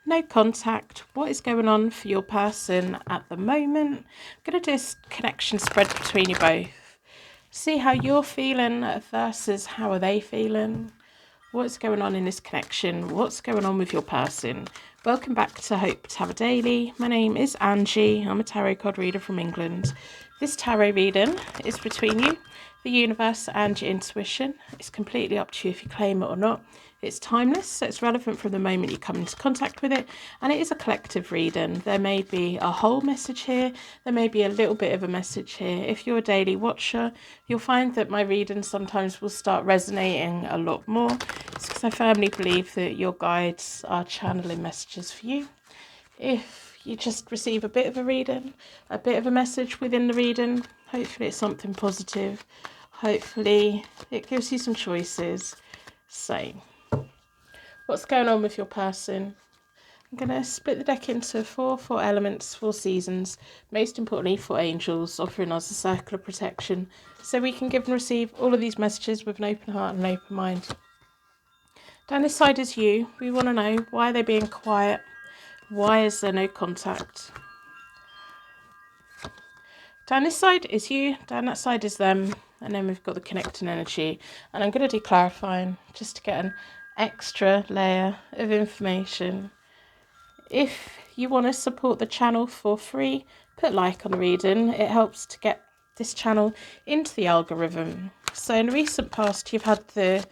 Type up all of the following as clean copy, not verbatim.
no contact. What is going on for your person at the moment? I'm going to do a connection spread between you both. See how you're feeling versus how are they feeling. What's going on in this connection? What's going on with your person? Welcome back to Hope Tarot Daily. My name is Angie. I'm a tarot card reader from England. This tarot reading is between you, the universe, and your intuition. It's completely up to you if you claim it or not. It's timeless, so it's relevant from the moment you come into contact with it, and it is a collective reading. There may be a whole message here, there may be a little bit of a message here. If you're a daily watcher, you'll find that my readings sometimes will start resonating a lot more. It's because I firmly believe that your guides are channeling messages for you. If you just receive a bit of a reading, a bit of a message within the reading, hopefully it's something positive. Hopefully it gives you some choices. So, what's going on with your person? I'm going to split the deck into four elements, 4 seasons, most importantly 4 angels, offering us a circle of protection so we can give and receive all of these messages with an open heart and an open mind. Down this side is you. We want to know, why are they being quiet? Why is there no contact? Down this side is you, down that side is them, and then we've got the connecting energy. And I'm going to do clarifying just to get an extra layer of information. If you want to support the channel for free, put like on the reading. It helps to get this channel into the algorithm. So in the recent past, you've had the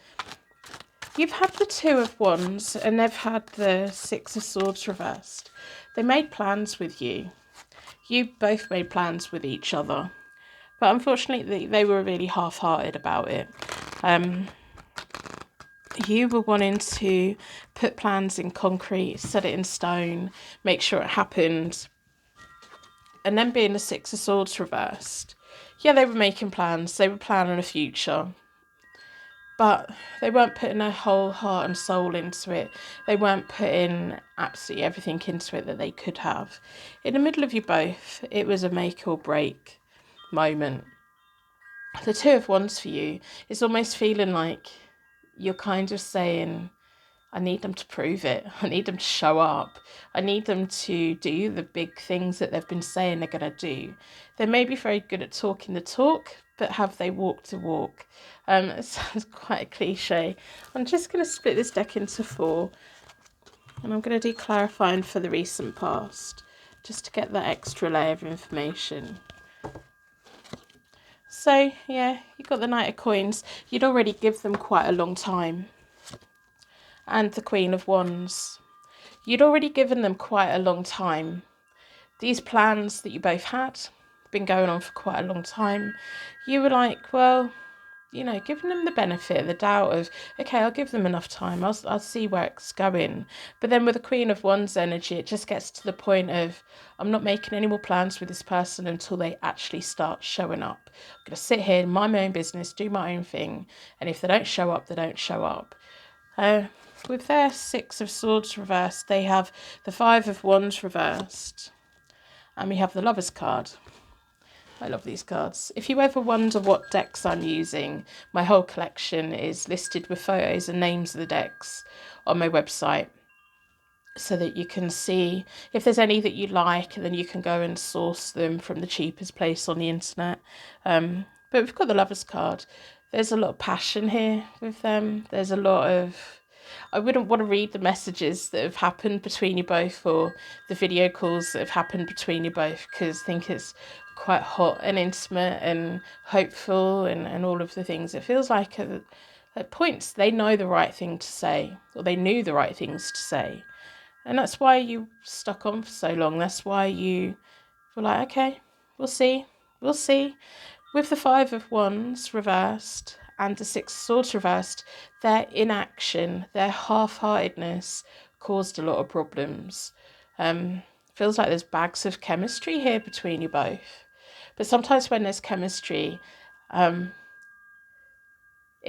Two of Wands and they've had the Six of Swords reversed. They made plans with you. You both made plans with each other. But unfortunately, they were really half-hearted about it. You were wanting to put plans in concrete, set it in stone, make sure it happened. And then being the Six of Swords reversed. Yeah, they were making plans. They were planning a future. But they weren't putting their whole heart and soul into it. They weren't putting absolutely everything into it that they could have. In the middle of you both, it was a make or break moment. The Two of Wands for you is almost feeling like you're kind of saying, I need them to prove it. I need them to show up. I need them to do the big things that they've been saying they're going to do. They may be very good at talking the talk, but have they walked the walk? It sounds quite a cliche. I'm just going to split this deck into 4. And I'm going to do clarifying for the recent past, just to get that extra layer of information. So, yeah, you got the Knight of Coins. You'd already give them quite a long time. And the Queen of Wands. You'd already given them quite a long time. These plans that you both had been going on for quite a long time. You were like, well, you know, giving them the benefit of the doubt of, okay, I'll give them enough time. I'll see where it's going. But then with the Queen of Wands energy, it just gets to the point of, I'm not making any more plans with this person until they actually start showing up. I'm going to sit here, mind my own business, do my own thing. And if they don't show up, they don't show up. With their Six of Swords reversed, they have the Five of Wands reversed. And we have the Lovers card. I love these cards. If you ever wonder what decks I'm using, my whole collection is listed with photos and names of the decks on my website, so that you can see if there's any that you like, and then you can go and source them from the cheapest place on the internet. But we've got the Lovers card. There's a lot of passion here with them. There's a lot of... I wouldn't want to read the messages that have happened between you both, or the video calls that have happened between you both, because I think it's quite hot and intimate and hopeful and all of the things. It feels like at points they know the right thing to say, or they knew the right things to say. And that's why you stuck on for so long. That's why you were like, okay, we'll see. With the Five of Wands reversed and the Six of Swords reversed, their inaction, their half-heartedness caused a lot of problems. Feels like there's bags of chemistry here between you both. But sometimes when there's chemistry, it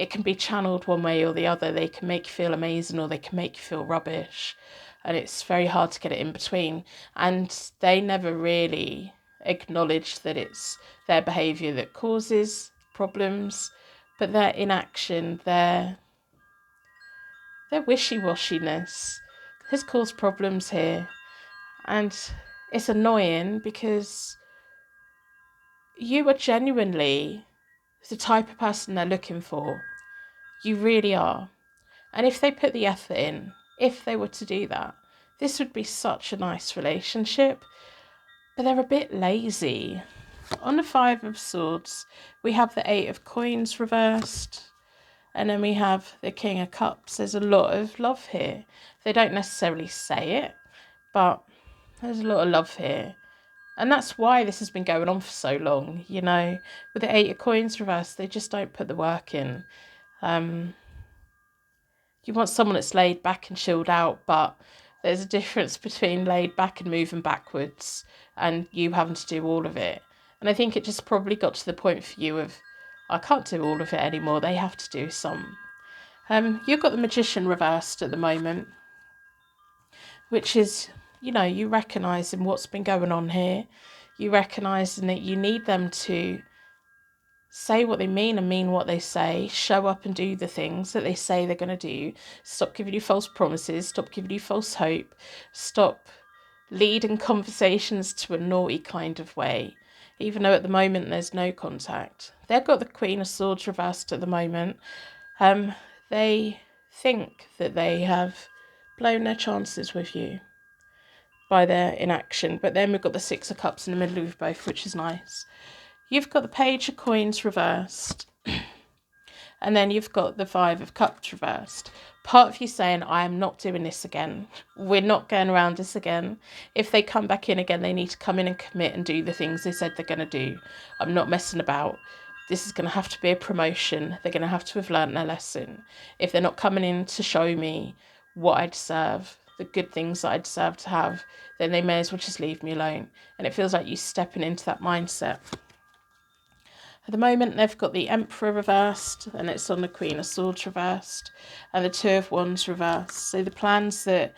can be channeled one way or the other. They can make you feel amazing, or they can make you feel rubbish. And it's very hard to get it in between. And they never really acknowledge that it's their behaviour that causes problems, but their inaction, their wishy-washiness has caused problems here. And it's annoying because you are genuinely the type of person they're looking for. You really are. And if they put the effort in, if they were to do that, this would be such a nice relationship. But they're a bit lazy. On the Five of Swords, we have the Eight of Coins reversed. And then we have the King of Cups. There's a lot of love here. They don't necessarily say it, but there's a lot of love here. And that's why this has been going on for so long, you know. With the Eight of Coins reversed, they just don't put the work in. You want someone that's laid back and chilled out, but there's a difference between laid back and moving backwards and you having to do all of it. And I think it just probably got to the point for you of, I can't do all of it anymore. They have to do some. You've got the Magician reversed at the moment, which is, you know, you recognising what's been going on here. You recognising that you need them to say what they mean and mean what they say, show up and do the things that they say they're going to do, stop giving you false promises, stop giving you false hope, stop leading conversations to a naughty kind of way, even though at the moment there's no contact. They've got the Queen of Swords reversed at the moment. They think that they have blown their chances with you by their inaction, but then we've got the Six of Cups in the middle of you both, which is nice. You've got the Page of Coins reversed, and then you've got the Five of Cups reversed. Part of you saying, I am not doing this again. We're not going around this again. If they come back in again, they need to come in and commit and do the things they said they're going to do. I'm not messing about. This is going to have to be a promotion. They're going to have to have learnt their lesson. If they're not coming in to show me what I deserve, the good things that I deserve to have, then they may as well just leave me alone. And it feels like you stepping into that mindset. At the moment, they've got the Emperor reversed, and it's on the Queen of Swords reversed, and the Two of Wands reversed. So the plans that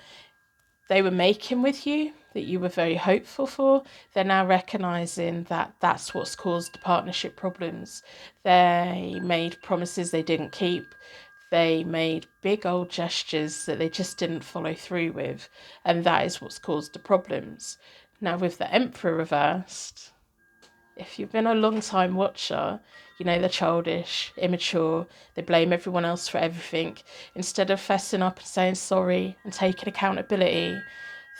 they were making with you, that you were very hopeful for, they're now recognising that that's what's caused the partnership problems. They made promises they didn't keep. They made big old gestures that they just didn't follow through with, and that is what's caused the problems. Now, with the Emperor reversed, if you've been a long time watcher, you know they're childish, immature, they blame everyone else for everything. Instead of fessing up and saying sorry and taking accountability,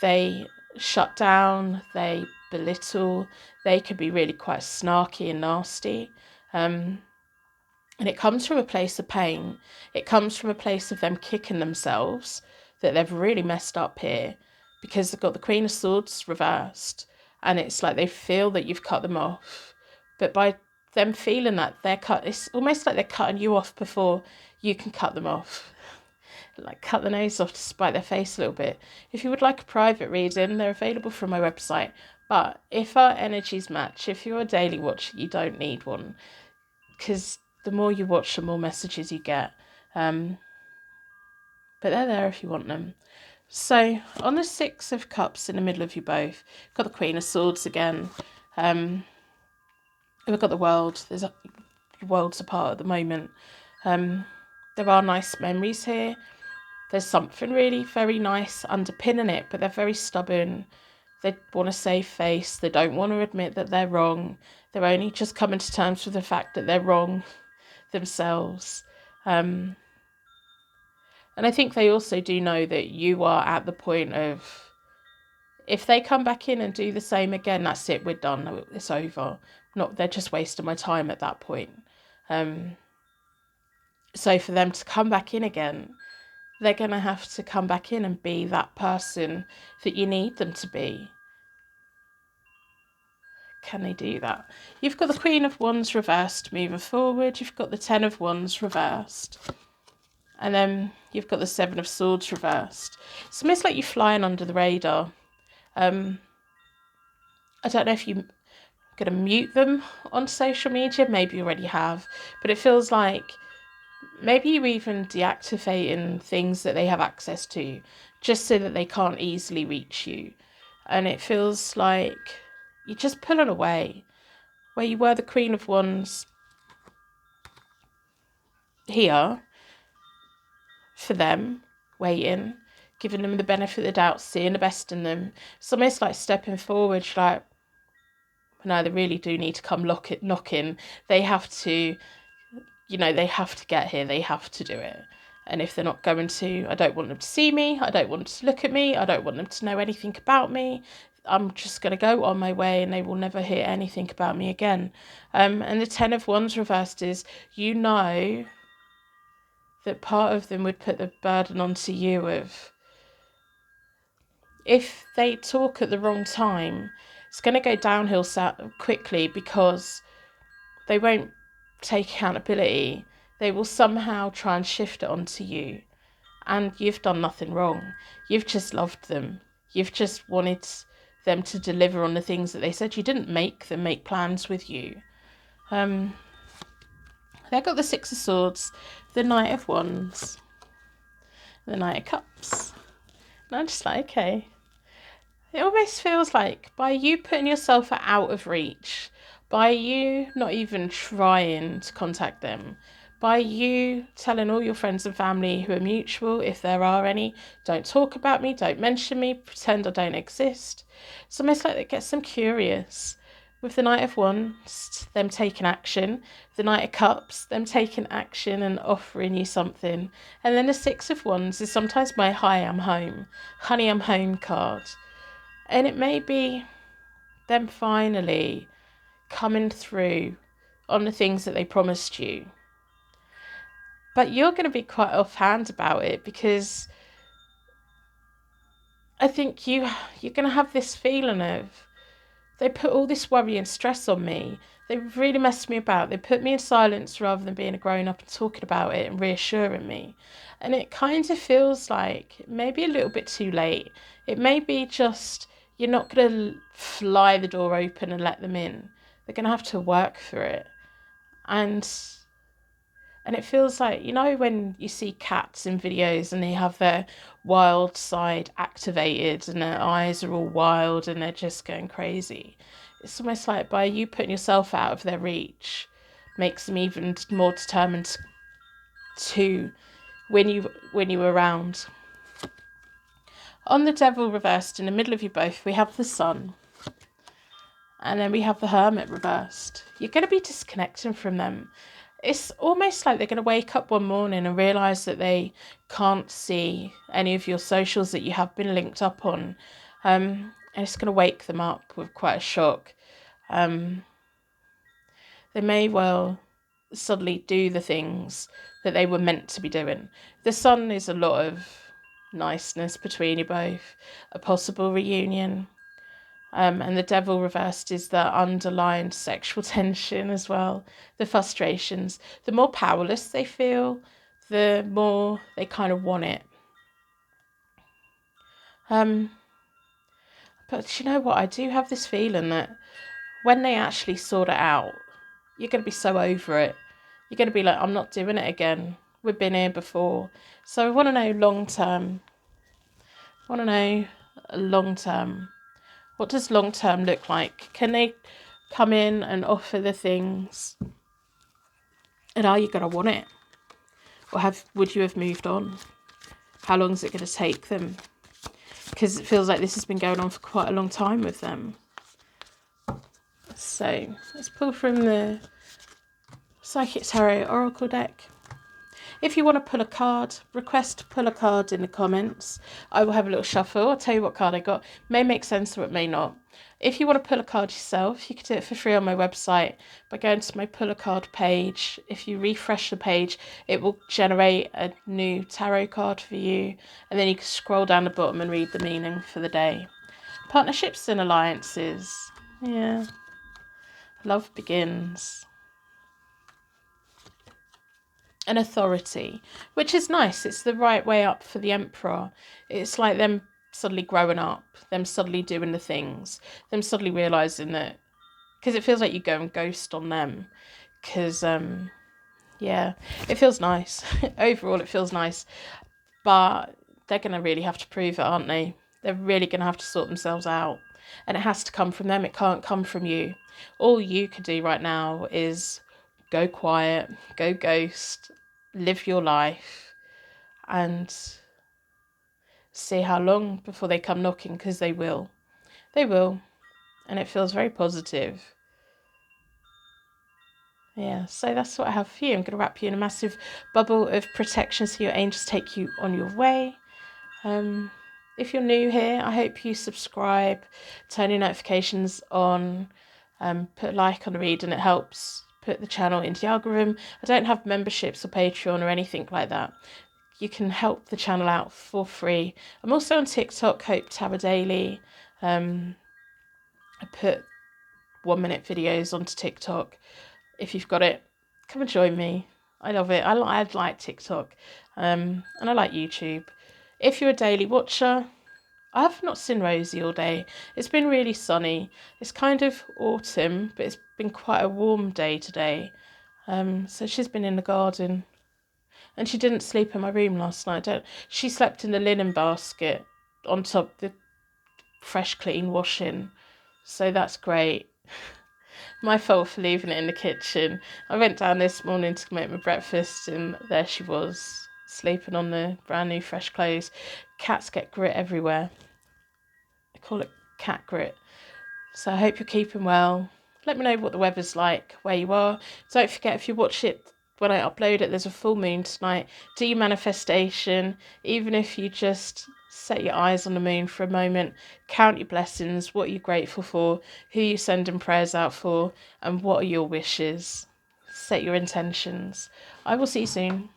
they shut down, they belittle, they can be really quite snarky and nasty. And it comes from a place of pain. It comes from a place of them kicking themselves that they've really messed up here, because they've got the Queen of Swords reversed. And it's like they feel that you've cut them off. But by them feeling that they're cut, it's almost like they're cutting you off before you can cut them off. Like cut the nose off to spite their face a little bit. If you would like a private reading, they're available from my website. But if our energies match, if you're a daily watcher, you don't need one. Because the more you watch, the more messages you get. But they're there if you want them. So, on the Six of Cups in the middle of you both, got the Queen of Swords again. We've got the World. There's worlds apart at the moment. There are nice memories here. There's something really very nice underpinning it, but they're very stubborn. They want to save face. They don't want to admit that they're wrong. They're only just coming to terms with the fact that they're wrong themselves. And I think they also do know that you are at the point of, if they come back in and do the same again, that's it, we're done, it's over. They're just wasting my time at that point. So for them to come back in again, they're going to have to come back in and be that person that you need them to be. Can they do that? You've got the Queen of Wands reversed moving forward. You've got the Ten of Wands reversed. And then you've got the Seven of Swords reversed. It's almost like you're flying under the radar. I don't know if you're going to mute them on social media. Maybe you already have. But it feels like maybe you're even deactivating things that they have access to, just so that they can't easily reach you. And it feels like you're just pulling away. Where you were the Queen of Wands here, for them, waiting, giving them the benefit of the doubt, seeing the best in them. It's almost like stepping forward, like, no, they really do need to come knocking. They have to, they have to get here. They have to do it. And if they're not going to, I don't want them to see me. I don't want them to look at me. I don't want them to know anything about me. I'm just going to go on my way and they will never hear anything about me again. And the 10 of Wands reversed is, that part of them would put the burden onto you of, if they talk at the wrong time, it's going to go downhill quickly, because they won't take accountability. They will somehow try and shift it onto you. And you've done nothing wrong. You've just loved them. You've just wanted them to deliver on the things that they said. You didn't make them make plans with you. They got the Six of Swords, the Knight of Wands, the Knight of Cups. And I'm just like, okay. It almost feels like by you putting yourself out of reach, by you not even trying to contact them, by you telling all your friends and family who are mutual, if there are any, don't talk about me, don't mention me, pretend I don't exist. It's almost like it gets them curious. With the Knight of Wands, them taking action. The Knight of Cups, them taking action and offering you something. And then the Six of Wands is sometimes my hi, I'm home, honey, I'm home card. And it may be them finally coming through on the things that they promised you. But you're going to be quite offhand about it, because I think you're going to have this feeling of, they put all this worry and stress on me. They really messed me about. They put me in silence rather than being a grown-up and talking about it and reassuring me. And it kind of feels like maybe a little bit too late. It may be just, you're not going to fly the door open and let them in. They're going to have to work through it. And it feels like, when you see cats in videos and they have their wild side activated and their eyes are all wild and they're just going crazy. It's almost like by you putting yourself out of their reach makes them even more determined to win you around. On the Devil reversed, in the middle of you both, we have the Sun. And then we have the Hermit reversed. You're going to be disconnecting from them. It's almost like they're going to wake up one morning and realise that they can't see any of your socials that you have been linked up on. And it's going to wake them up with quite a shock. They may well suddenly do the things that they were meant to be doing. The Sun is a lot of niceness between you both, a possible reunion. And the Devil reversed is the underlying sexual tension as well, the frustrations. The more powerless they feel, the more they kind of want it. But you know what? I do have this feeling that when they actually sort it out, you're going to be so over it. You're going to be like, I'm not doing it again. We've been here before. So I want to know long term. What does long term look like? Can they come in and offer the things? And are you going to want it? Or would you have moved on? How long is it going to take them? Because it feels like this has been going on for quite a long time with them. So let's pull from the Psychic Tarot Oracle deck. If you want to pull a card, request to pull a card in the comments. I will have a little shuffle. I'll tell you what card I got. May make sense or it may not. If you want to pull a card yourself, you can do it for free on my website by going to my pull a card page. If you refresh the page, it will generate a new tarot card for you. And then you can scroll down the bottom and read the meaning for the day. Partnerships and alliances. Yeah. Love begins. An authority, which is nice. It's the right way up for the Emperor. It's like them suddenly growing up, them suddenly doing the things, them suddenly realising that, because it feels like you go and ghost on them, because, yeah, it feels nice. Overall, it feels nice, but they're going to really have to prove it, aren't they? They're really going to have to sort themselves out, and it has to come from them. It can't come from you. All you can do right now is go quiet, go ghost, live your life, and see how long before they come knocking, because they will. They will. And it feels very positive. Yeah, so that's what I have for you. I'm going to wrap you in a massive bubble of protection so your angels take you on your way. If you're new here, I hope you subscribe, turn your notifications on, put a like on the read, and it helps put the channel into the algorithm. I don't have memberships or Patreon or anything like that. You can help the channel out for free. I'm also on TikTok, Hope Tabba Daily. I put 1-minute videos onto TikTok. If you've got it, come and join me. I love it. I like TikTok, and I like YouTube. If you're a daily watcher, I have not seen Rosie all day. It's been really sunny. It's kind of autumn, but it's been quite a warm day today. So she's been in the garden, and she didn't sleep in my room last night. She slept in the linen basket on top of the fresh, clean washing. So that's great. My fault for leaving it in the kitchen. I went down this morning to make my breakfast, and there she was, sleeping on the brand new fresh clothes. Cats get grit everywhere. I call it cat grit. So I hope you're keeping well. Let me know what the weather's like where you are. Don't forget, if you watch it when I upload it, there's a full moon tonight. Do your manifestation. Even if you just set your eyes on the moon for a moment, count your blessings, what you're grateful for, who you're sending prayers out for, and what are your wishes. Set your intentions. I will see you soon.